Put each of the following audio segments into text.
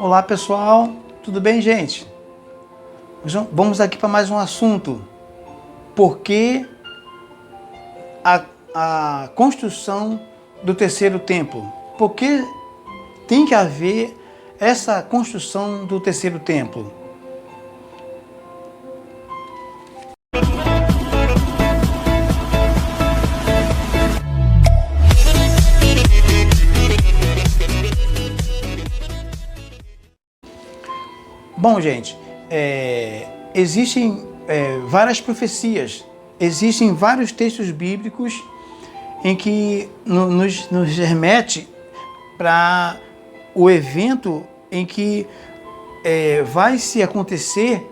Olá pessoal, tudo bem, gente? Vamos aqui para mais um assunto. Por que a construção do terceiro templo? Por que tem que haver essa construção do terceiro templo? Bom, gente, existem várias profecias, existem vários textos bíblicos em que nos remete para o evento em que vai se acontecer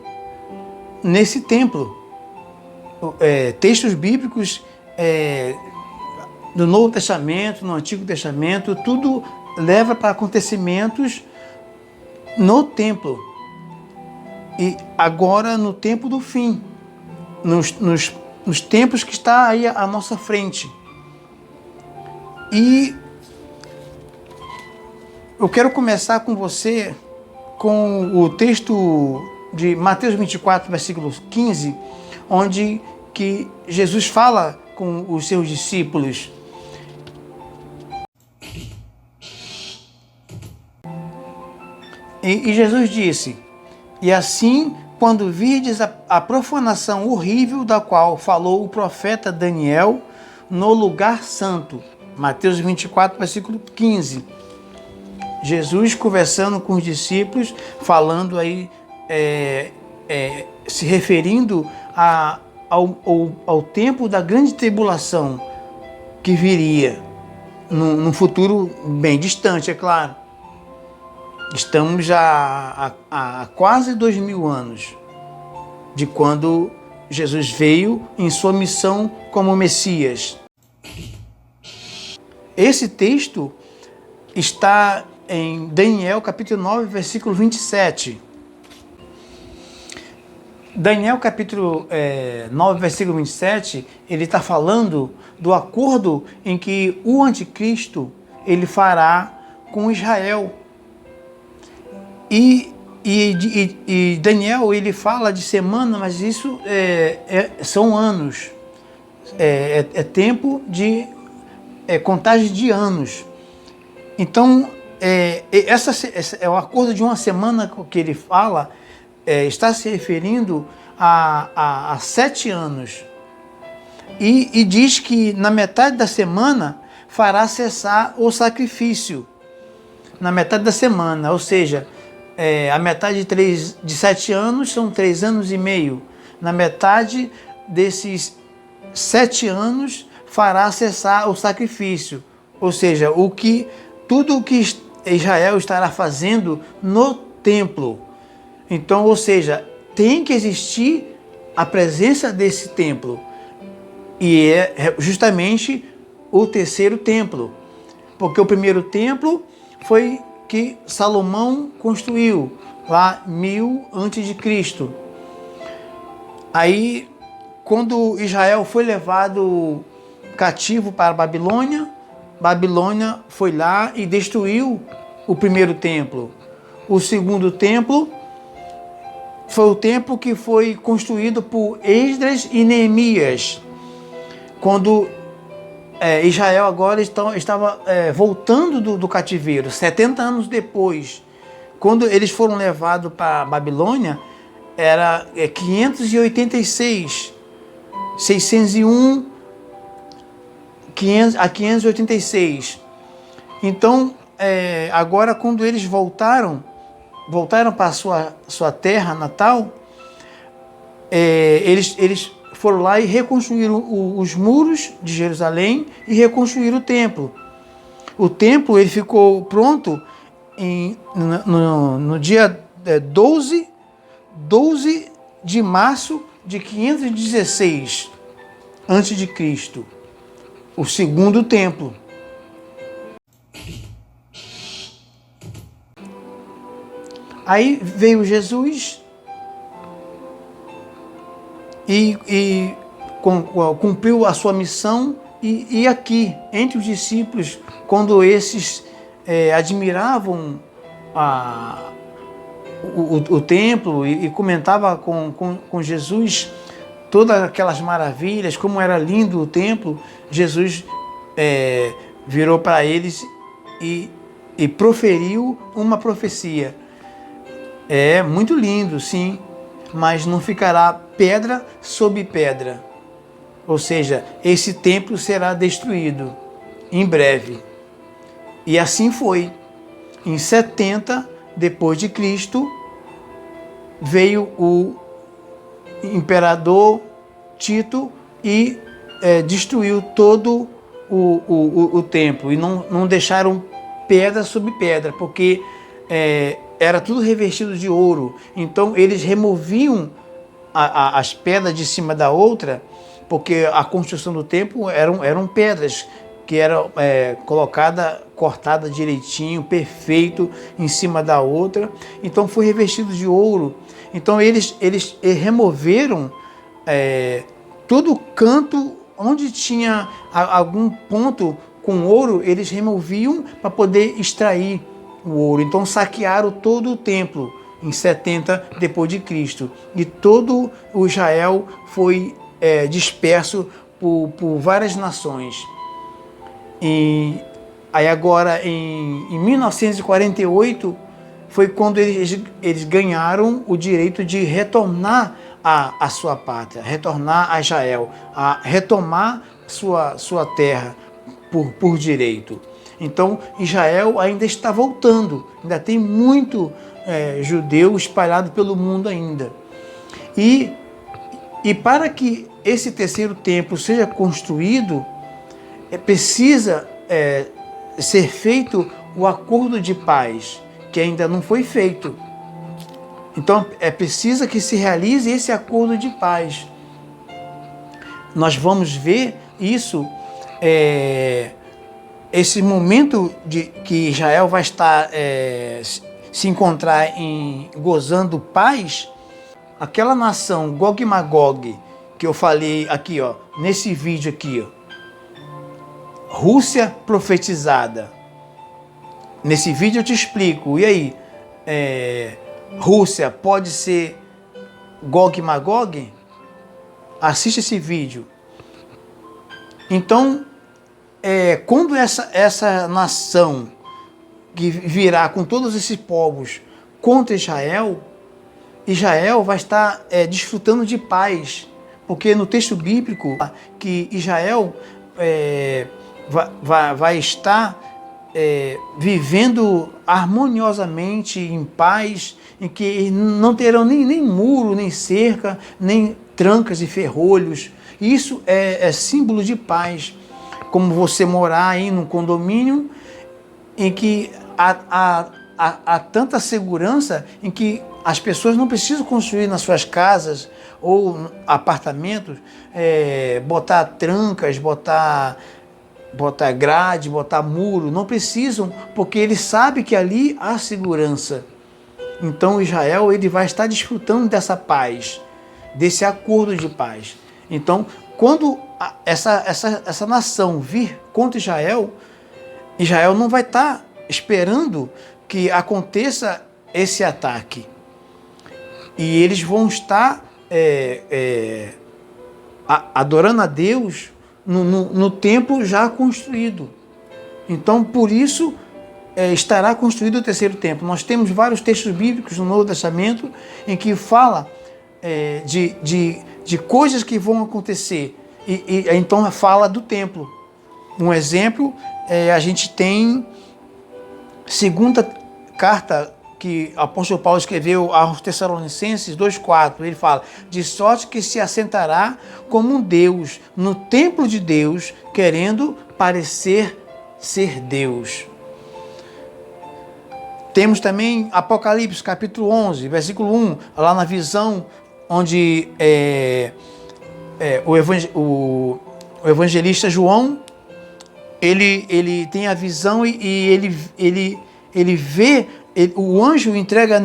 nesse templo. Textos bíblicos do Novo Testamento, no Antigo Testamento, tudo leva para acontecimentos no templo. E agora no tempo do fim, nos tempos que está aí à nossa frente. E eu quero começar com você com o texto de Mateus 24, versículo 15, onde que Jesus fala com os seus discípulos. E Jesus disse: "E assim, quando virdes a profanação horrível da qual falou o profeta Daniel no lugar santo." Mateus 24, versículo 15. Jesus conversando com os discípulos, falando aí, se referindo ao tempo da grande tribulação que viria, num futuro bem distante, é claro. Estamos já há quase 2000 anos de quando Jesus veio em sua missão como Messias. Esse texto está em Daniel capítulo 9, versículo 27. Daniel capítulo 9, versículo 27, ele está falando do acordo em que o anticristo ele fará com Israel. E Daniel, ele fala de semana, mas isso são anos. É tempo de contagem de anos. Então, é o acordo de uma semana que ele fala, está se referindo a 7 anos. E diz que na metade da semana fará cessar o sacrifício. Na metade da semana, ou seja, a metade de 7 anos são 3 anos e meio. Na metade desses 7 anos fará cessar o sacrifício. Ou seja, tudo o que Israel estará fazendo no templo. Então, ou seja, tem que existir a presença desse templo. E é justamente o terceiro templo. Porque o primeiro templo foi que Salomão construiu lá 1000 a.C. Aí, quando Israel foi levado cativo para a Babilônia, Babilônia foi lá e destruiu o primeiro templo. O segundo templo foi o templo que foi construído por Esdras e Neemias, quando Israel agora estava voltando do cativeiro, 70 anos depois. Quando eles foram levados para a Babilônia, era 586, 601 a 586. Então, agora quando eles voltaram para a sua terra natal, eles foram lá e reconstruíram os muros de Jerusalém e reconstruíram o templo. O templo ele ficou pronto no dia 12 de março de 516 a.C., o segundo templo. Aí veio Jesus e cumpriu a sua missão, e aqui, entre os discípulos, quando esses admiravam o templo e comentava com Jesus todas aquelas maravilhas, como era lindo o templo, Jesus virou para eles e proferiu uma profecia. É muito lindo, sim, mas não ficará pedra sobre pedra. Ou seja, esse templo será destruído em breve. E assim foi. Em 70 depois de Cristo, veio o imperador Tito e destruiu todo o templo. E não deixaram pedra sobre pedra, porque era tudo revestido de ouro. Então eles removiam as pedras de cima da outra, porque a construção do templo eram pedras que eram cortada direitinho, perfeito, em cima da outra. Então foi revestido de ouro. Então eles removeram todo o canto onde tinha algum ponto com ouro, eles removiam para poder extrair o ouro. Então saquearam todo o templo em 70 depois de Cristo. E todo o Israel foi disperso por várias nações. E aí agora em 1948 foi quando eles ganharam o direito de retornar à sua pátria, retornar a Israel, a retomar sua terra por direito. Então Israel ainda está voltando, ainda tem muito judeu espalhado pelo mundo ainda. E para que esse terceiro templo seja construído, precisa ser feito o acordo de paz, que ainda não foi feito. Então precisa que se realize esse acordo de paz. Nós vamos ver isso, esse momento de que Israel vai estar se encontrar gozando paz. Aquela nação Gog e Magog que eu falei aqui, ó, nesse vídeo aqui, ó, Rússia profetizada. Nesse vídeo eu te explico. E aí, Rússia pode ser Gog e Magog? Assiste esse vídeo. Então, quando essa nação que virá com todos esses povos contra Israel, Israel vai estar desfrutando de paz. Porque no texto bíblico que Israel vai estar vivendo harmoniosamente em paz, em que não terão nem muro, nem cerca, nem trancas e ferrolhos. Isso é símbolo de paz. Como você morar aí num condomínio em que há tanta segurança, em que as pessoas não precisam construir nas suas casas ou apartamentos, botar trancas, botar grade, botar muro, não precisam, porque eles sabem que ali há segurança. Então Israel ele vai estar desfrutando dessa paz, desse acordo de paz. Então, quando essa nação vir contra Israel, Israel não vai estar esperando que aconteça esse ataque. E eles vão estar adorando a Deus no templo já construído. Então, por isso, estará construído o terceiro templo. Nós temos vários textos bíblicos no Novo Testamento em que fala de coisas que vão acontecer. E então fala do templo. Um exemplo, a gente tem segunda carta que o apóstolo Paulo escreveu aos Tessalonicenses 2,4, ele fala, de sorte que se assentará como um Deus no templo de Deus, querendo parecer ser Deus. Temos também Apocalipse, capítulo 11, versículo 1, lá na visão onde o evangelista João, ele tem a visão e ele vê, o anjo entrega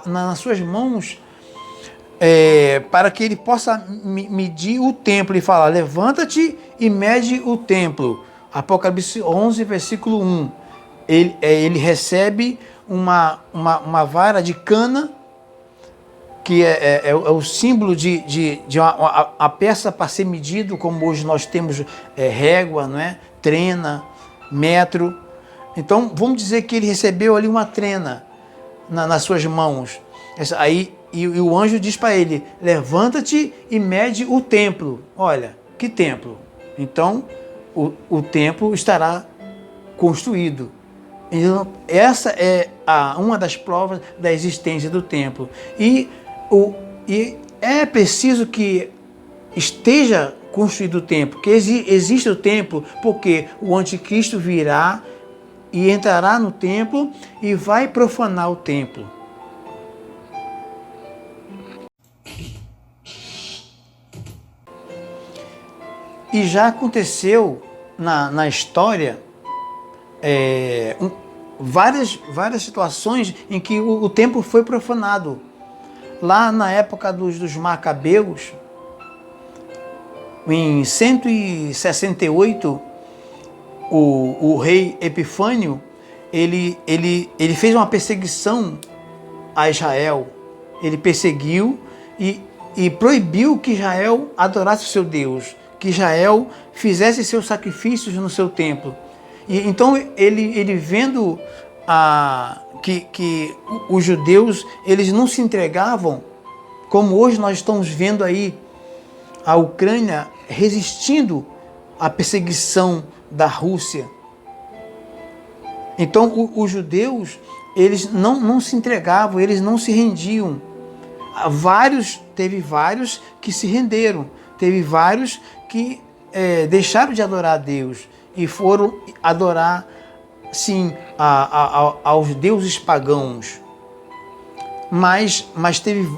nas suas mãos para que ele possa medir o templo. Ele fala, levanta-te e mede o templo. Apocalipse 11, versículo 1. Ele recebe uma vara de cana, que é o símbolo de a peça para ser medido, como hoje nós temos régua, não é? Trena, metro. Então, vamos dizer que ele recebeu ali uma trena nas suas mãos. Aí, e o anjo diz para ele: levanta-te e mede o templo. Olha, que templo? Então, o templo estará construído. Então, essa é uma das provas da existência do templo. E é preciso que esteja construído o templo, que existe o templo, porque o anticristo virá e entrará no templo e vai profanar o templo. E já aconteceu na história várias situações em que o templo foi profanado. Lá na época dos Macabeus, em 168, o rei Epifânio, ele fez uma perseguição a Israel. Ele perseguiu e proibiu que Israel adorasse o seu Deus, que Israel fizesse seus sacrifícios no seu templo. E então ele vendo que os judeus, eles não se entregavam, como hoje nós estamos vendo aí a Ucrânia resistindo à perseguição da Rússia. Então os eles não se entregavam, eles não se rendiam. Teve vários que se renderam, teve vários que deixaram de adorar a Deus e foram adorar, sim, aos deuses pagãos. Mas teve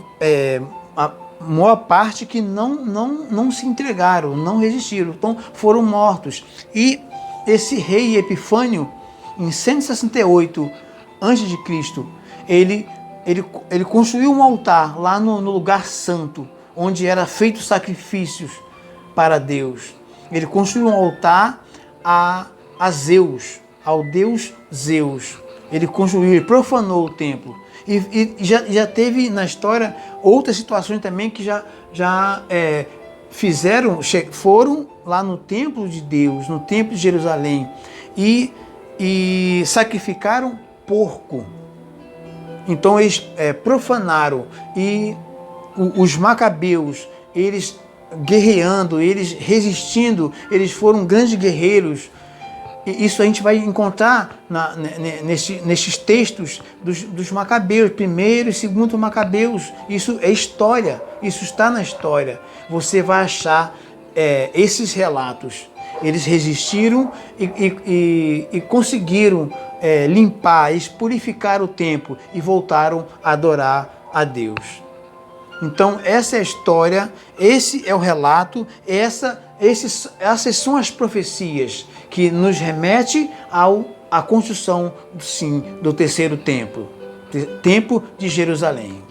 a maior parte que não se entregaram, não resistiram, então foram mortos. E esse rei Epifânio, em 168 a.C., ele construiu um altar lá no lugar santo, onde era feito sacrifícios para Deus. Ele construiu um altar a Zeus, ao deus Zeus. Ele construiu, ele profanou o templo. E já teve na história outras situações também que já foram lá no templo de Deus, no templo de Jerusalém, e sacrificaram porco. Então eles profanaram, e os macabeus, eles guerreando, eles resistindo, eles foram grandes guerreiros. E isso a gente vai encontrar nesses textos dos macabeus, primeiro e segundo macabeus. Isso é história, isso está na história. Você vai achar esses relatos. Eles resistiram e conseguiram limpar, purificar o templo e voltaram a adorar a Deus. Então essa é a história, esse é o relato, essas são as profecias que nos remete à construção, sim, do terceiro templo, templo de Jerusalém.